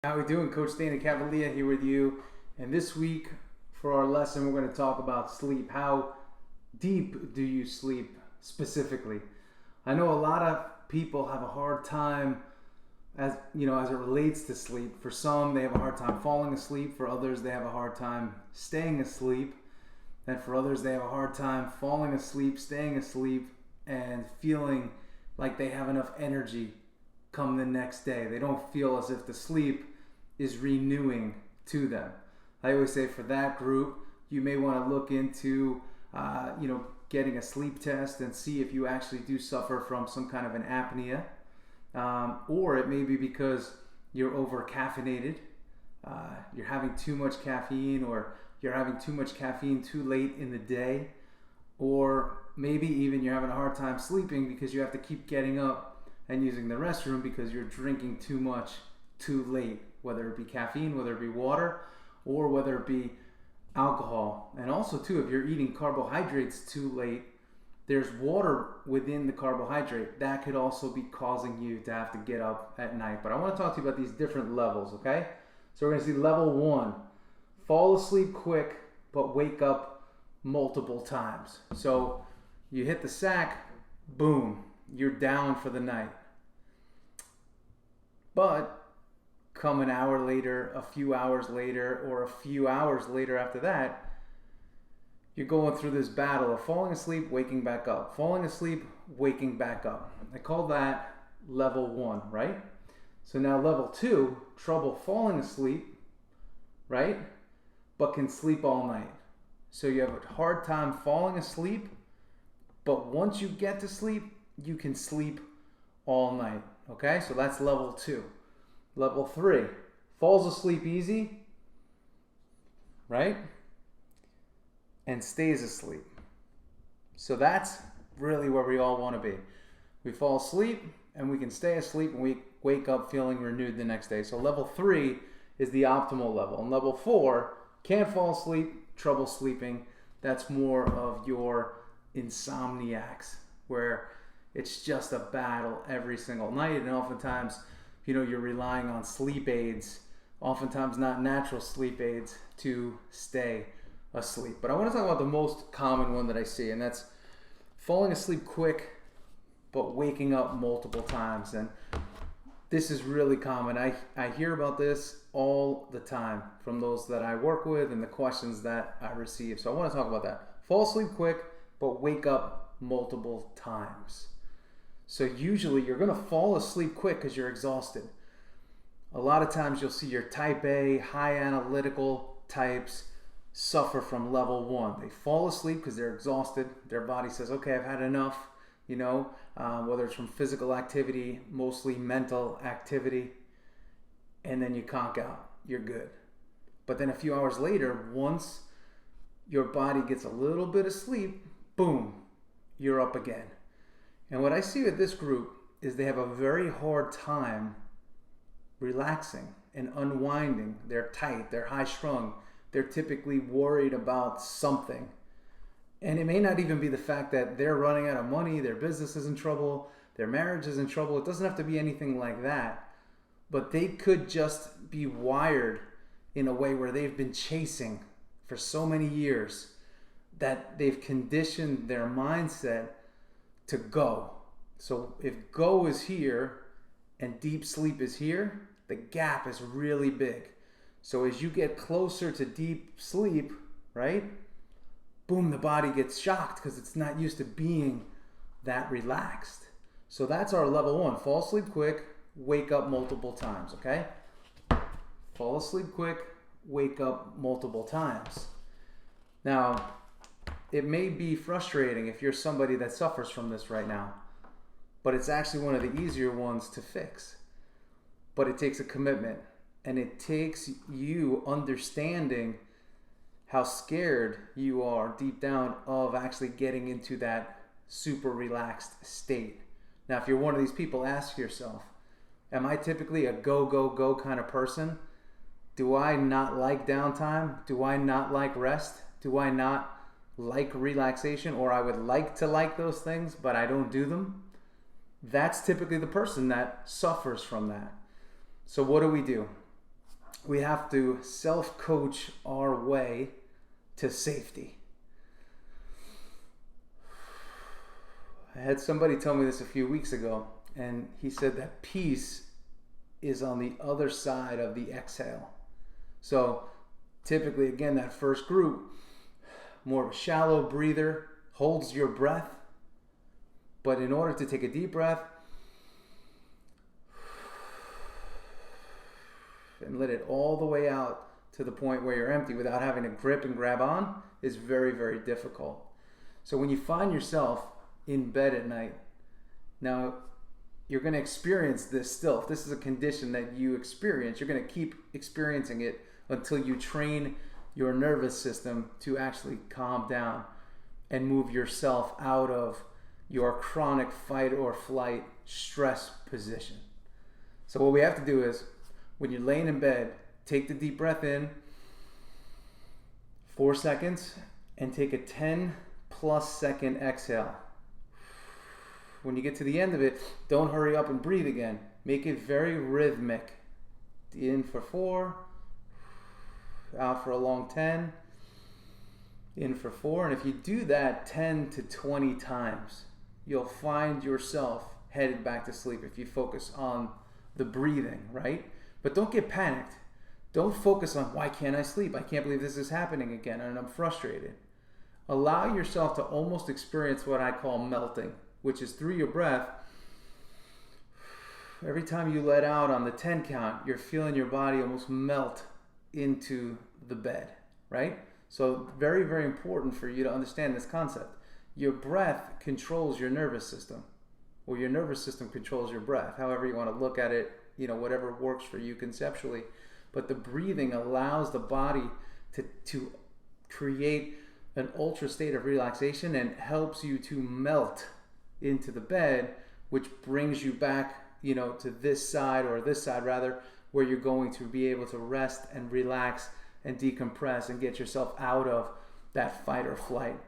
How we doing? Coach Dana Cavalea here with you. And this week for our lesson, we're going to talk about sleep. How deep do you sleep specifically? I know a lot of people have a hard time as it relates to sleep. For some, they have a hard time falling asleep. For others, they have a hard time staying asleep. And for others, they have a hard time falling asleep, staying asleep, and feeling like they have enough energy come the next day. They don't feel as if the sleep is renewing to them. I always say for that group, you may want to look into, getting a sleep test and see if you actually do suffer from some kind of an apnea, or it may be because you're over caffeinated, you're having too much caffeine, or you're having too much caffeine too late in the day, or maybe even you're having a hard time sleeping because you have to keep getting up and using the restroom because you're drinking too much too late, whether it be caffeine, whether it be water, or whether it be alcohol. And also too, if you're eating carbohydrates too late, there's water within the carbohydrate that could also be causing you to have to get up at night. But I want to talk to you about these different levels, okay? So we're going to see level 1, fall asleep quick but wake up multiple times. So you hit the sack, boom, you're down for the night. But come an hour later, a few hours later, or a few hours later after that, you're going through this battle of falling asleep, waking back up, falling asleep, waking back up. I call that level 1, right? So now level 2, trouble falling asleep, right? But can sleep all night. So you have a hard time falling asleep, but once you get to sleep, you can sleep all night, okay? So that's level 2. Level 3, falls asleep easy, right? And stays asleep. So that's really where we all want to be. We fall asleep and we can stay asleep and we wake up feeling renewed the next day. So level 3 is the optimal level. And level 4, can't fall asleep, trouble sleeping. That's more of your insomniacs, where it's just a battle every single night, and oftentimes you're relying on sleep aids, oftentimes not natural sleep aids, to stay asleep. But I want to talk about the most common one that I see, and that's falling asleep quick but waking up multiple times. And this is really common. I hear about this all the time from those that I work with and the questions that I receive. So I want to talk about that. Fall asleep quick but wake up multiple times. So usually you're going to fall asleep quick because you're exhausted. A lot of times you'll see your type A, high analytical types suffer from level 1. They fall asleep because they're exhausted. Their body says, okay, I've had enough, whether it's from physical activity, mostly mental activity, and then you conk out. You're good. But then a few hours later, once your body gets a little bit of sleep, boom, you're up again. And what I see with this group is they have a very hard time relaxing and unwinding. They're tight, they're high strung, they're typically worried about something. And it may not even be the fact that they're running out of money, their business is in trouble, their marriage is in trouble. It doesn't have to be anything like that. But they could just be wired in a way where they've been chasing for so many years that they've conditioned their mindset to go. So if go is here and deep sleep is here, the gap is really big. So as you get closer to deep sleep, right, boom, the body gets shocked because it's not used to being that relaxed. So that's our level 1. Fall asleep quick, wake up multiple times, okay? Fall asleep quick, wake up multiple times. Now, it may be frustrating if you're somebody that suffers from this right now, but it's actually one of the easier ones to fix. But it takes a commitment, and it takes you understanding how scared you are deep down of actually getting into that super relaxed state. Now, if you're one of these people, ask yourself, am I typically a go, go, go kind of person? Do I not like downtime? Do I not like rest? Do I not like relaxation? Or I would like to like those things, but I don't do them? That's typically the person that suffers from that. So what do? we have to self-coach our way to safety. I had somebody tell me this a few weeks ago, and he said that peace is on the other side of the exhale. So typically, again, that first group, more of a shallow breather, holds your breath. But in order to take a deep breath and let it all the way out to the point where you're empty without having to grip and grab on is very, very difficult. So when you find yourself in bed at night, now you're going to experience this still. If this is a condition that you experience, you're going to keep experiencing it until you train your nervous system to actually calm down and move yourself out of your chronic fight or flight stress position. So what we have to do is, when you're laying in bed, take the deep breath in, 4 seconds, and take a 10 plus second exhale. When you get to the end of it, don't hurry up and breathe again. Make it very rhythmic. In for 4, out for a long 10, in for 4. And if you do that 10 to 20 times, you'll find yourself headed back to sleep if you focus on the breathing, right? But don't get panicked. Don't focus on, why can't I sleep? I can't believe this is happening again and I'm frustrated. Allow yourself to almost experience what I call melting, which is through your breath. Every time you let out on the 10 count, you're feeling your body almost melt into the bed, right? So very, very important for you to understand this concept. Your breath controls your nervous system, or your nervous system controls your breath, however you want to look at it, whatever works for you conceptually. But the breathing allows the body to create an ultra state of relaxation and helps you to melt into the bed, which brings you back, to this side rather, where you're going to be able to rest and relax and decompress and get yourself out of that fight or flight.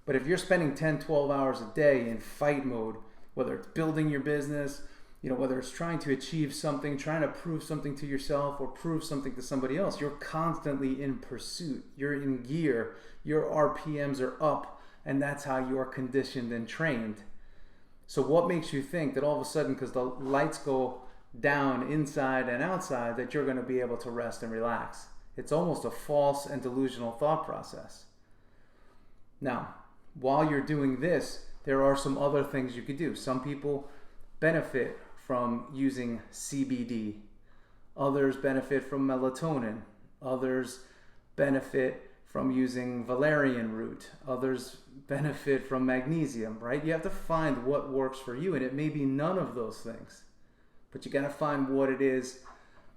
But if you're spending 10, 12 hours a day in fight mode, whether it's building your business, whether it's trying to achieve something, trying to prove something to yourself or prove something to somebody else, you're constantly in pursuit. You're in gear. Your RPMs are up, and that's how you are conditioned and trained. So what makes you think that all of a sudden, because the lights go down inside and outside, that you're going to be able to rest and relax? It's almost a false and delusional thought process. Now, while you're doing this, there are some other things you could do. Some people benefit from using CBD. Others benefit from melatonin. Others benefit from using valerian root. Others benefit from magnesium, right? You have to find what works for you, and it may be none of those things. But you got to find what it is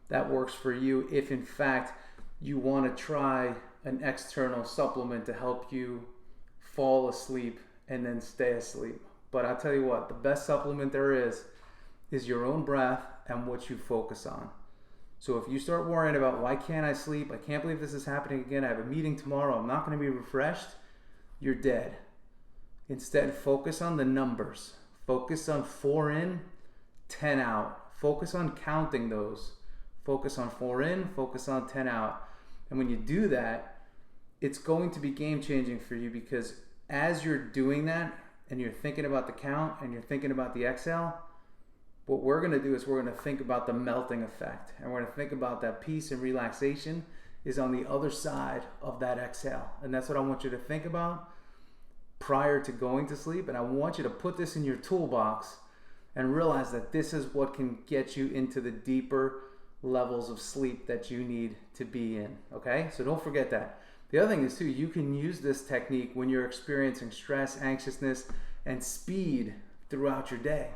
that works for you if in fact you want to try an external supplement to help you fall asleep and then stay asleep. But I'll tell you what, the best supplement there is your own breath and what you focus on. So if you start worrying about, why can't I sleep? I can't believe this is happening again. I have a meeting tomorrow. I'm not going to be refreshed. You're dead. Instead, focus on the numbers. Focus on 4 in, 10 out. Focus on counting those. Focus on 4 in, focus on 10 out. And when you do that, it's going to be game changing for you, because as you're doing that and you're thinking about the count and you're thinking about the exhale, what we're going to do is we're going to think about the melting effect, and we're going to think about that peace and relaxation is on the other side of that exhale. And that's what I want you to think about prior to going to sleep. And I want you to put this in your toolbox and realize that this is what can get you into the deeper levels of sleep that you need to be in. Okay? So don't forget that. The other thing is too, you can use this technique when you're experiencing stress, anxiousness, and speed throughout your day.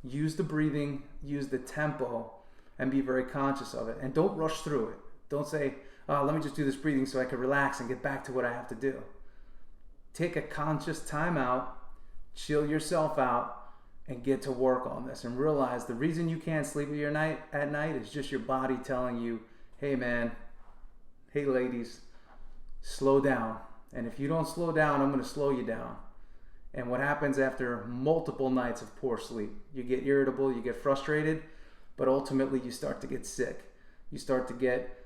Use the breathing, use the tempo, and be very conscious of it. And don't rush through it. Don't say, let me just do this breathing so I can relax and get back to what I have to do. Take a conscious time out, chill yourself out, and get to work on this. And realize the reason you can't sleep at night is just your body telling you, hey man, hey ladies, slow down. And if you don't slow down, I'm going to slow you down. And what happens after multiple nights of poor sleep? You get irritable, you get frustrated, but ultimately you start to get sick. You start to get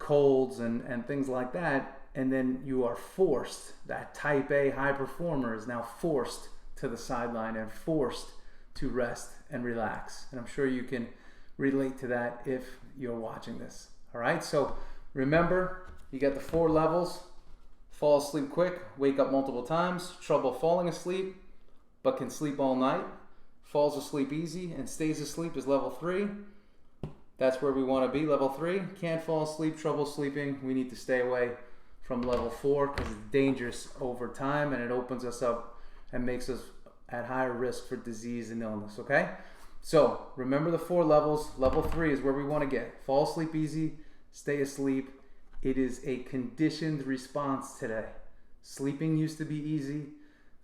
colds and things like that, and then you are forced, that type A high performer is now forced to the sideline and forced to rest and relax. And I'm sure you can relate to that if you're watching this. All right, so remember, you got the 4 levels: fall asleep quick, wake up multiple times, trouble falling asleep, but can sleep all night, falls asleep easy and stays asleep is level 3. That's where we want to be, level 3. Can't fall asleep, trouble sleeping, we need to stay away from level 4 because it's dangerous over time and it opens us up and makes us at higher risk for disease and illness, okay? So remember the 4 levels. Level 3 is where we want to get. Fall asleep easy, stay asleep. It is a conditioned response today. Sleeping used to be easy.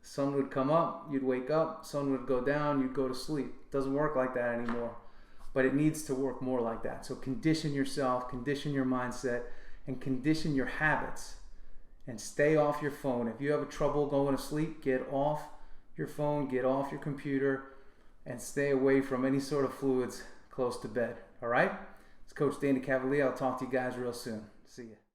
Sun would come up, you'd wake up, sun would go down, you'd go to sleep. It doesn't work like that anymore, but it needs to work more like that. So condition yourself, condition your mindset, and condition your habits, and stay off your phone. If you have trouble going to sleep, get off your phone, get off your computer, and stay away from any sort of fluids close to bed. All right? It's Coach Dana Cavalea. I'll talk to you guys real soon. See ya.